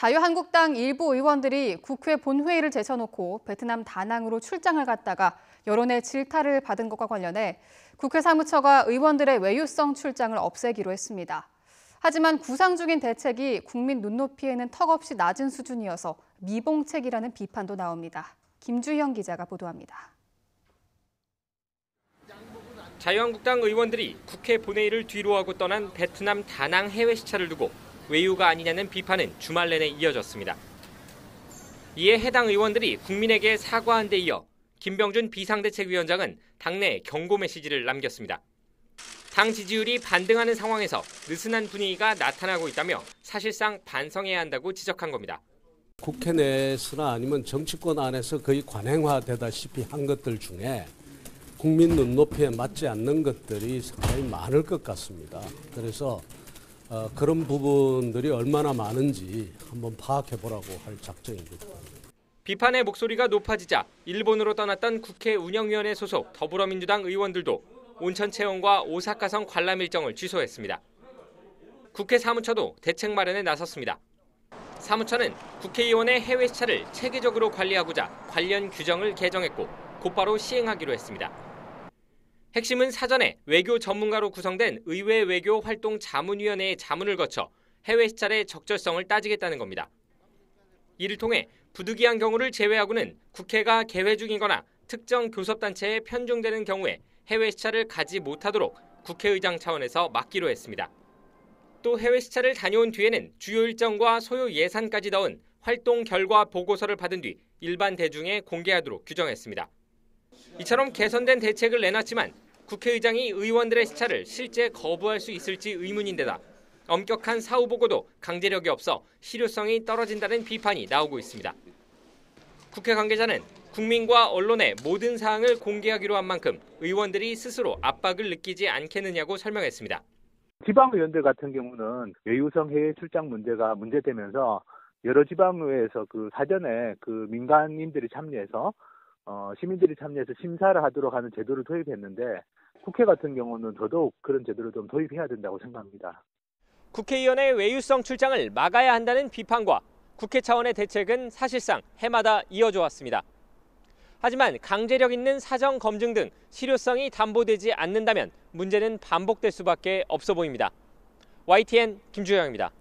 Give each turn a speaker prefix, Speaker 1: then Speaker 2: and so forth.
Speaker 1: 자유한국당 일부 의원들이 국회 본회의를 제쳐놓고 베트남 다낭으로 출장을 갔다가 여론의 질타를 받은 것과 관련해 국회 사무처가 의원들의 외유성 출장을 없애기로 했습니다. 하지만 구상 중인 대책이 국민 눈높이에는 턱없이 낮은 수준이어서 미봉책이라는 비판도 나옵니다. 김주형 기자가 보도합니다.
Speaker 2: 자유한국당 의원들이 국회 본회의를 뒤로하고 떠난 베트남 다낭 해외 시차를 두고 외유가 아니냐는 비판은 주말 내내 이어졌습니다. 이에 해당 의원들이 국민에게 사과한 데 이어 김병준 비상대책위원장은 당내에 경고 메시지를 남겼습니다. 당 지지율이 반등하는 상황에서 느슨한 분위기가 나타나고 있다며 사실상 반성해야 한다고 지적한 겁니다.
Speaker 3: 국회 내에서나 아니면 정치권 안에서 거의 관행화되다시피 한 것들 중에 국민 눈높이에 맞지 않는 것들이 상당히 많을 것 같습니다. 그래서 그런 부분들이 얼마나 많은지 한번 파악해 보라고 할 작정입니다.
Speaker 2: 비판의 목소리가 높아지자 일본으로 떠났던 국회 운영위원회 소속 더불어민주당 의원들도 온천 체험과 오사카성 관람 일정을 취소했습니다. 국회 사무처도 대책 마련에 나섰습니다. 사무처는 국회의원의 해외 시차를 체계적으로 관리하고자 관련 규정을 개정했고 곧바로 시행하기로 했습니다. 핵심은 사전에 외교 전문가로 구성된 의회 외교 활동 자문위원회의 자문을 거쳐 해외 시찰의 적절성을 따지겠다는 겁니다. 이를 통해 부득이한 경우를 제외하고는 국회가 개회 중이거나 특정 교섭단체에 편중되는 경우에 해외 시찰을 가지 못하도록 국회의장 차원에서 막기로 했습니다. 또 해외 시찰을 다녀온 뒤에는 주요 일정과 소요 예산까지 넣은 활동 결과 보고서를 받은 뒤 일반 대중에 공개하도록 규정했습니다. 이처럼 개선된 대책을 내놨지만 국회의장이 의원들의 시찰을 실제 거부할 수 있을지 의문인데다 엄격한 사후 보고도 강제력이 없어 실효성이 떨어진다는 비판이 나오고 있습니다. 국회 관계자는 국민과 언론의 모든 사항을 공개하기로 한 만큼 의원들이 스스로 압박을 느끼지 않겠느냐고 설명했습니다.
Speaker 4: 지방의원들 같은 경우는 외유성 해외 출장 문제가 문제되면서 여러 지방의회에서 사전에 민간인들이 참여해서 시민들이 참여해서 심사를 하도록 하는 제도를 도입했는데 국회 같은 경우는 더더욱 그런 제도를 좀 도입해야 된다고 생각합니다.
Speaker 2: 국회의원의 외유성 출장을 막아야 한다는 비판과 국회 차원의 대책은 사실상 해마다 이어져 왔습니다. 하지만 강제력 있는 사정 검증 등 실효성이 담보되지 않는다면 문제는 반복될 수밖에 없어 보입니다. YTN 김주영입니다.